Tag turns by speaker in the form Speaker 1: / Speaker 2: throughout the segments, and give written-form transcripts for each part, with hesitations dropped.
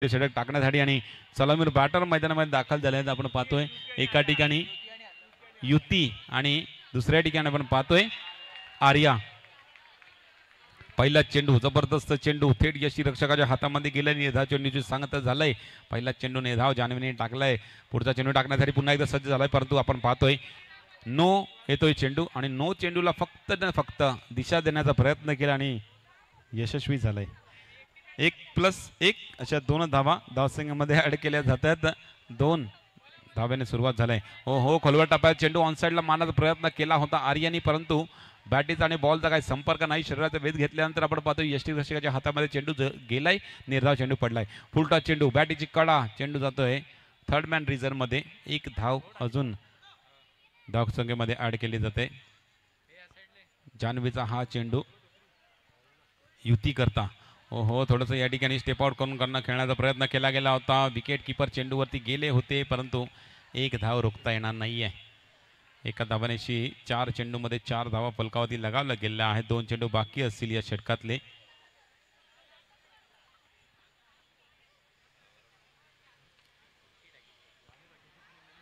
Speaker 1: षटक टाकण्यासाठी आणि सलामीर बॅटर मैदानामध्ये दाखल झाले आहेत. आपण पाहतोय एका ठिकाणी युती आणि दुसऱ्या ठिकाणी आपण पाहतोय आर्या. पहिला चेंडू जबरदस्त चेंडू थेट यष्टीरक्षकाच्या हातामध्ये गेला. निर्धाव चेंडूची सांगता झालंय. पहिला चेंडू निर्धाव जान्हवीने टाकलाय. पुढचा चेंडू टाकण्यासाठी पुन्हा एकदा सज्ज झालाय, परंतु आपण पाहतोय नो येतोय चेंडू आणि नो चेंडूला फक्त दिशा देण्याचा प्रयत्न केला आणि यशस्वी झालाय. 1+1 अशा 2 धावा धावसंख्येमध्ये ऍड केल्या जातात. 2 धाव्याने सुरुवात झालाय. हो खोलवर टप्प्यात चेंडू ऑनसाइडला मारण्याचा प्रयत्न केला होता आर्यानी, परंतु बॅटीचा आणि बॉलचा काही संपर्क नाही. शरीराचा वेध घेतल्यानंतर आपण पाहतो यष्टीरक्षकाच्या हातामध्ये चेंडू गेलाय. निर्धाव चेंडू पडलाय. फुलटा चेंडू बॅटीची कडा चेंडू जातोय थर्ड मॅन रिझर्व मध्ये. 1 धाव अजून धावसंख्येमध्ये ऍड केली जाते. जान्हवीचा हा चेंडू युती करता हो थोडंसं या ठिकाणी स्टेप आउट करून खेळण्याचा प्रयत्न केला गेला होता. विकेट किपर चेंडूवरती गेले होते, परंतु 1 धाव रोखता येणार नाहीये. एका धावानेशी 4 चेंडूमध्ये 4 धावा फलकावरती लगावल्या गेल्या आहेत. 2 चेंडू बाकी असतील या षटकातले.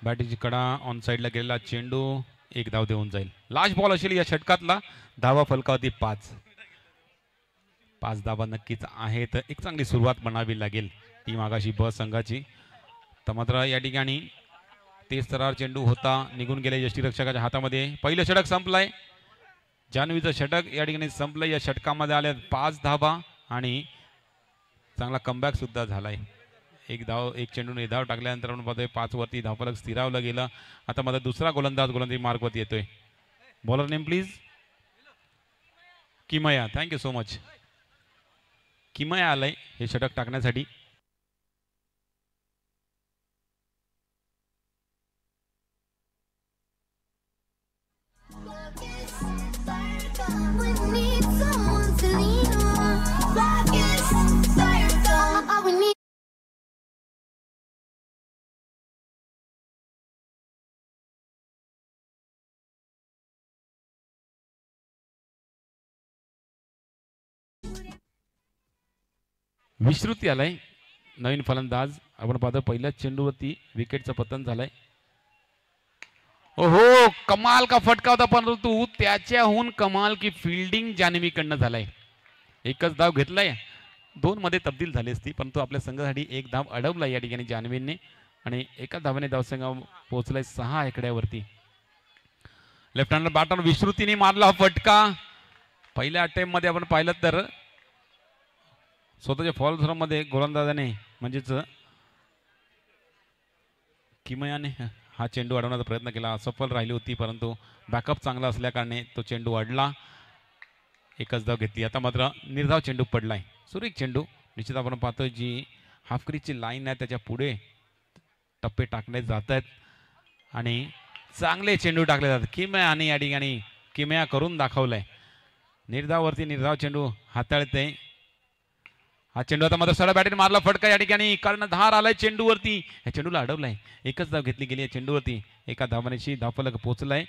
Speaker 1: बॅटीची कडा ऑन साइडला गेलेला चेंडू 1 धाव देऊन जाईल. लास्ट बॉल असेल या षटकातला. धावा फलकावरती 5 धावा नक्कीच आहेत. एक चांगली सुरुवात म्हणावी लागेल टीम आगाशी ब संघाची. तर मात्र या ठिकाणी तेज तरार चेंडू होता, निघून गेले यष्टीरक्षकाच्या हातामध्ये. पहिलं षटक संपलंय. जान्हवीचं षटक या ठिकाणी संपलं. या षटकामध्ये आल्या 5 धावा आणि चांगला कमबॅक सुद्धा झालाय. 1 चेंडू निर्धाव टाकल्यानंतर आपण पाहतोय 5 वरती धावफलक स्थिरावलं गेलं. आता मात्र दुसरा गोलंदाजी मार्कवरती येतोय. Bowler name please. Kimaya. Thank you so much. Kimaya आलाय हे षटक टाकण्यासाठी. विश्रुती आलाय नवीन फलंदाज. आपण पाहतो पहिल्या चेंडूवरती विकेटचं पतन झालंय. ओहो कमाल का फटका होता, परंतु त्याच्याहून कमाल की फिल्डिंग जान्हवीकडनं झालाय. 1च धाव घेतलाय. 2 मध्ये तब्दील झाली असती, परंतु आपल्या संघासाठी 1 धाव अडवलाय या ठिकाणी जान्हवीने आणि 1 धावाने धावसंघ पोहोचलाय 6 आकड्यावरती. लेफ्ट हँडर बॅटर विश्रुतीने मारला फटका. पहिल्या अटेम्प्ट मध्ये आपण पाहिलं तर स्वतःच्या फॉल झोनमध्ये गोलंदाजाने म्हणजेच किमयाने हा चेंडू अडवण्याचा प्रयत्न केला. असफल राहिली होती, परंतु बॅकअप चांगला असल्याकारणे तो चेंडू अडला. 1च धाव घेतली. आता मात्र निर्धाव चेंडू पडलाय. सुरेख चेंडू. निश्चित आपण पाहतोय जी हाफ क्रीजची लाईन आहे त्याच्या पुढे टप्पे टाकले जात आहेत आणि चांगले चेंडू टाकले जातात. किमया आणि या ठिकाणी किमया करून दाखवलाय. निर्धाववरती निर्धाव चेंडू हाताळते. हा चेंडू आता मात्र सरळ बॅटीने मारला फटका. या ठिकाणी कर्णधार आलाय चेंडूवरती. या चेंडूला अडवलाय. 1च धाव घेतली गेली या चेंडूवरती. 1 धावानेशी धावफलक पोहोचलाय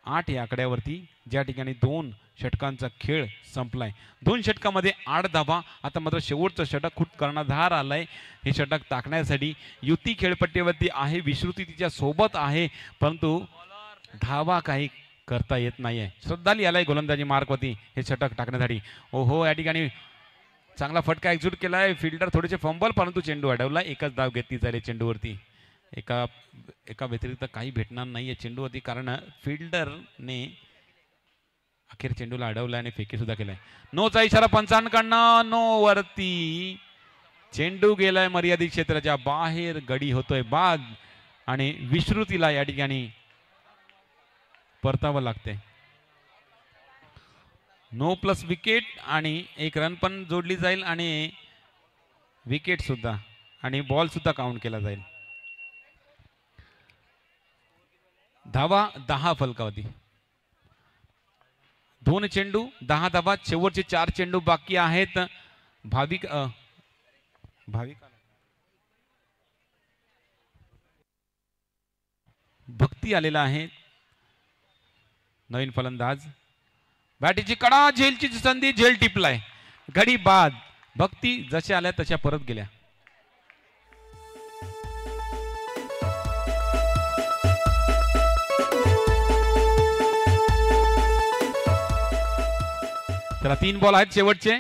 Speaker 1: 8 या आकड्यावरती. ज्या ठिकाणी 2 षटकांचा खेळ संपलाय. 2 षटकामध्ये 8 धावा. आता मात्र शेवटचं षटक. खूप कर्णधार आलाय हे षटक टाकण्यासाठी. युती खेळपट्टीवरती आहे. विश्रुती तिच्या सोबत आहे, परंतु धावा काही करता येत नाहीये. श्रद्धाली आलाय गोलंदाजी मार्कवरती हे षटक टाकण्यासाठी. ओहो या ठिकाणी चांगला फटका एक्झिक्यूट केलाय. फिल्डर थोडेसे फंबल, परंतु चेंडू अडवला. 1च धाव घेतली जाईल चेंडूवरती. एका व्यतिरिक्त काही भेटणार नाहीये चेंडूवरती, कारण फिल्डरने अखेर चेंडूला अडवलाय आणि फेकी सुद्धा केलाय. नोचा इशारा पंचांकडनं. नो वरती चेंडू गेलाय मर्यादित क्षेत्राच्या बाहेर. गडी होतोय बाद आणि विश्रुतीला या ठिकाणी परतावं लागतंय. नो प्लस विकेट आणि 1 रन पण जोडली जाईल आणि विकेट सुद्धा आणि बॉल सुद्धा काउंट केला जाईल. धावा 10 फलकावरती. 2 चेंडू 10 धावा. शेवटचे 4 चेंडू बाकी आहेत. भाविक भक्ती आलेला आहे नवीन फलंदाज. बॅटीची कडा झेलची संधी. झेल टिपलाय. गडी बाद. भक्ती जशा आल्या तशा परत गेल्या. चला 3 बॉल आहेत शेवटचे.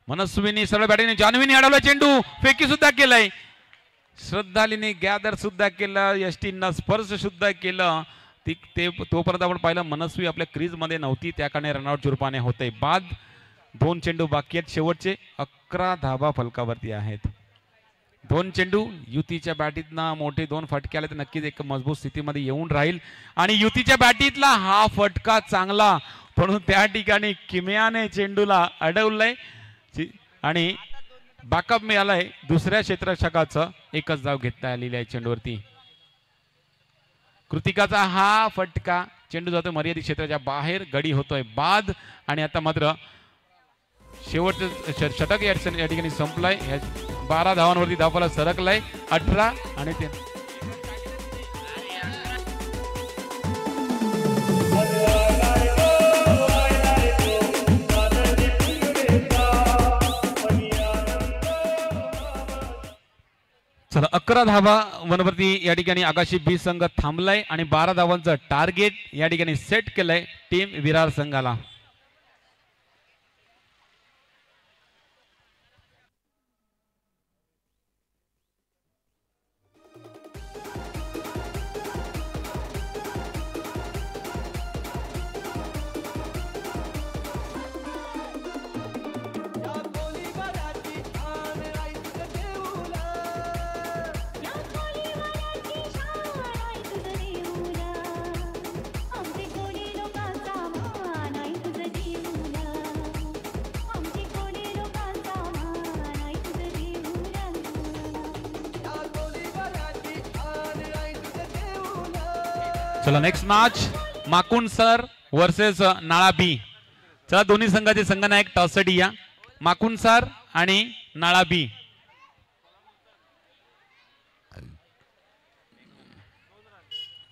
Speaker 1: मनस्विनी सरळ बॅटिंग, जान्हवीने अडवला चेंडू, फेकी सुद्धा केलाय, श्रद्धालीने गॅदर सुद्धा केलं, यष्टींना स्पर्श सुद्धा केलं. तोपर्यंत आपण पाहिलं मनस्वी आपल्या क्रीज मध्ये नव्हती, त्या कारणे रनआउट रूपाने होते. बाद 2 चेंडू बाकी आहेत शेवटचे. 11 धाबा फलकावरती आहेत. 2 चेंडू युतीच्या बॅटीतनं मोठे 2 फटके आले तर नक्कीच एक मजबूत स्थितीमध्ये येऊन राहील. आणि युतीच्या बॅटीतला हा फटका चांगला, पण त्या ठिकाणी किम्याने चेंडूला अडवलंय आणि बॅकअप मिळालाय दुसऱ्या क्षेत्ररक्षकाचं. एकच धाव घेता आलेली आहे चेंडूवरती. कृतिकाचा हा फटका, चेंडू जातो मर्यादित क्षेत्राच्या बाहेर, गडी होतोय बाद. आणि आता मात्र शेवटचं षटक या ठिकाणी संपलाय. 12 धावांवरती धावफलक सरकलाय. 18 आणि 3. चला 11 धावा वनवरती या ठिकाणी आकाशी बी संघ थांबलाय आणि 12 धावांचं टार्गेट या ठिकाणी सेट केलंय टीम विरार संघाला. चला नेक्स्ट मॅच माकुंड सर वर्सेस नाळा बी. चला दोन्ही संघाचे संघनायक टॉससाठी या. माकुंड सर आणि नाळा बी.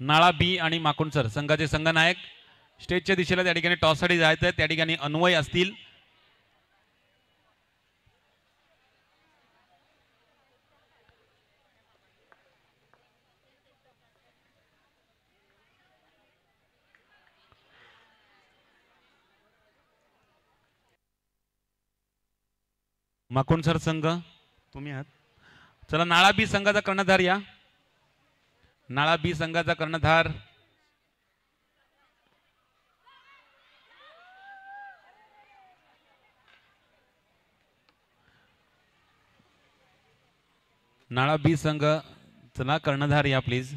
Speaker 1: नाळा बी आणि माकुंड सर संघाचे संघनायक स्टेजच्या दिशेला त्या ठिकाणी टॉससाठी जायचं आहे. त्या ठिकाणी अन्वय असतील. माकुंड सर संघ तुम्ही आहात. चला नाळा बी संघाचा कर्णधार या. नाळा बी संघाचा कर्णधार नाळा बी संघ. चला कर्णधार या प्लीज.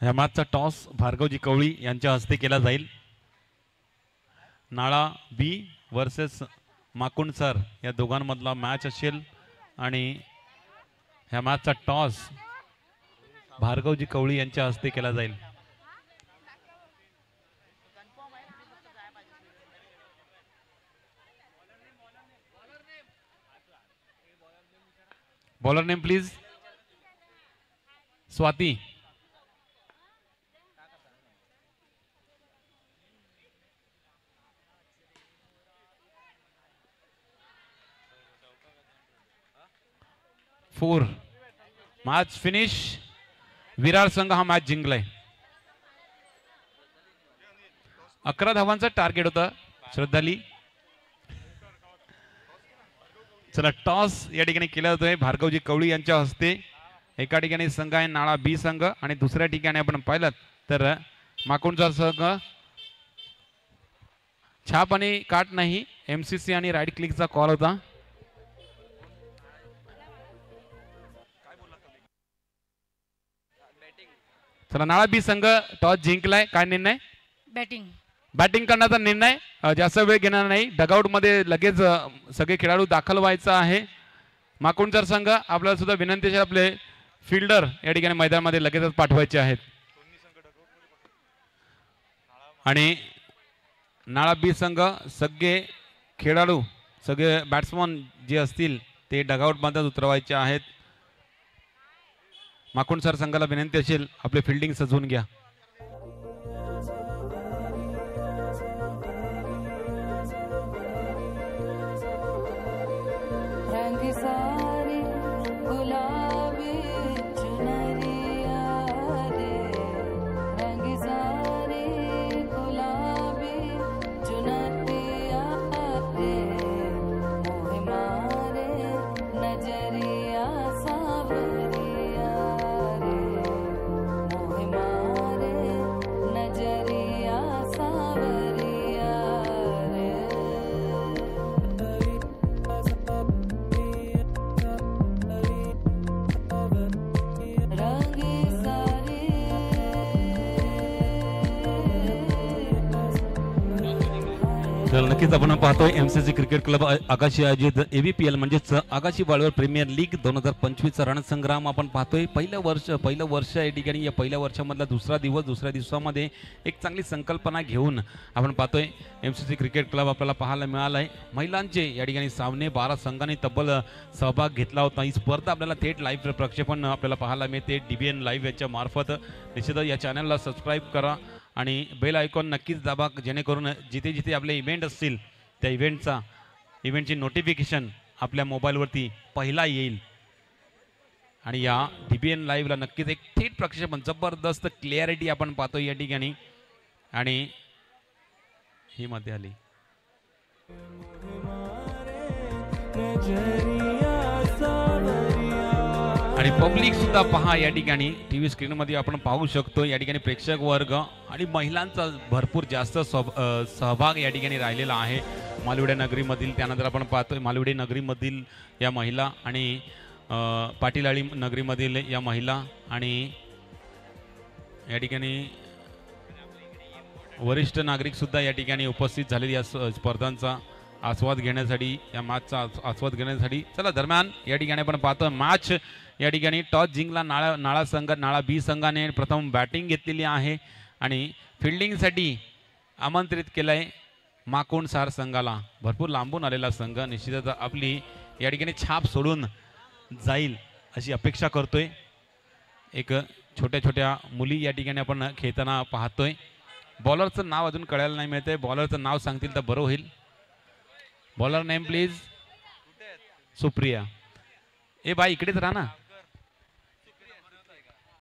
Speaker 1: या मॅचचा टॉस भार्गवजी कवळी यांच्या हस्ते केला जाईल. नाळा बी वर्सेस माकुंड सर या दोघांमधला मॅच असेल आणि ह्या मॅचचा टॉस भार्गवजी कवळी यांच्या हस्ते केला जाईल. Bowler name please. Swati. Four. Match finish. Virar संघ हा मॅच जिंकलाय. 11 धावांचं टार्गेट होतं श्रद्धाली. चला टॉस या ठिकाणी केला जातोय भार्गवजी कवळी यांच्या हस्ते. एका ठिकाणी संघ आहे नाळा बी संघ आणि दुसऱ्या ठिकाणी आपण पाहिलं तर माकुंडचा संघ. छाप आणि काट नाही, MCC आणि राईट क्लिकचा कॉल होता. चला नाळा बी संघ टॉस जिंकलाय. काय निर्णय? बॅटिंग करण्याचा निर्णय. जास्त वेळ घेणार नाही. डगआउट मध्ये लगेच सगळे खेळाडू दाखल व्हायचा आहे. माकुंडचा संघ आपल्याला सुद्धा विनंती आहे, आपले फिल्डर या ठिकाणी मैदानामध्ये लगेचच पाठवायचे आहेत आणि नाळा बी संघ सगळे खेळाडू सगळे बॅट्समन जे असतील ते डगआउटमध्ये उतरवायचे आहेत. माकुंड सर संघाला विनंती असेल आपले फिल्डिंग सजवून घ्या. नक्कीच आपण पाहतोय एमसीसी क्रिकेट क्लब आगाशी आयोजित ABPL म्हणजेच आगाशी वाळवंट प्रीमियर लीग 2025 रणसंग्राम आपण पाहतोय. पहिलं वर्ष या ठिकाणी या पहिल्या वर्षामधला दुसऱ्या दिवसामध्ये एक चांगली संकल्पना घेऊन आपण पाहतोय एमसीसी क्रिकेट क्लब आपल्याला पाहायला मिळालं आहे. महिलांचे या ठिकाणी सामने 12 संघांनी तब्बल सहभाग घेतला होता. ही स्पर्धा आपल्याला थेट लाईव्ह प्रक्षेपण आपल्याला पाहायला मिळते DBN लाईव्ह याच्या मार्फत. निश्चितच या चॅनलला सबस्क्राईब करा आणि बेल आयकॉन नक्कीच दाबा जेणेकरून जिथे जिथे आपले इव्हेंट असतील त्या इव्हेंटची नोटिफिकेशन आपल्या मोबाईलवरती पहिला येईल. आणि या DBN लाईव्हला नक्कीच एक थेट प्रक्षेपण जबरदस्त क्लिअरिटी आपण पाहतो या ठिकाणी. आणि ही मध्ये आली आणि पब्लिक सुद्धा पहा या ठिकाणी टीव्ही स्क्रीन मध्ये आपण पाहू शकतो. या ठिकाणी प्रेक्षक वर्ग आणि महिलांचा भरपूर जास्त सहभाग या ठिकाणी राहिलेला आहे मालवडे नगरीमधील. त्यानंतर आपण पाहतोय मालवडे नगरीमधील या महिला आणि पाटीलाळी नगरीमधील या महिला आणि या ठिकाणी वरिष्ठ नागरिक सुद्धा या ठिकाणी उपस्थित झालेली या स्पर्धांचा आस्वाद घेण्यासाठी या मॅचचा आस्वाद घेण्यासाठी. चला दरम्यान या ठिकाणी आपण पाहतो मॅच या ठिकाणी टॉस जिंकला नाळा बी संघाने प्रथम बॅटिंग घेतलेली आहे आणि फिल्डिंगसाठी आमंत्रित केलंय माकुंड सार संघाला. भरपूर लांबून आलेला संघ निश्चितच आपली या ठिकाणी छाप सोडून जाईल अशी अपेक्षा करतोय. एक छोट्या छोट्या मुली या ठिकाणी आपण खेळताना पाहतोय. बॉलरचं नाव अजून कळायला नाही मिळतंय. बॉलरचं नाव सांगतील तर बरं होईल. Bowler name please. सुप्रिया. ए बाई इकडेच राहा ना.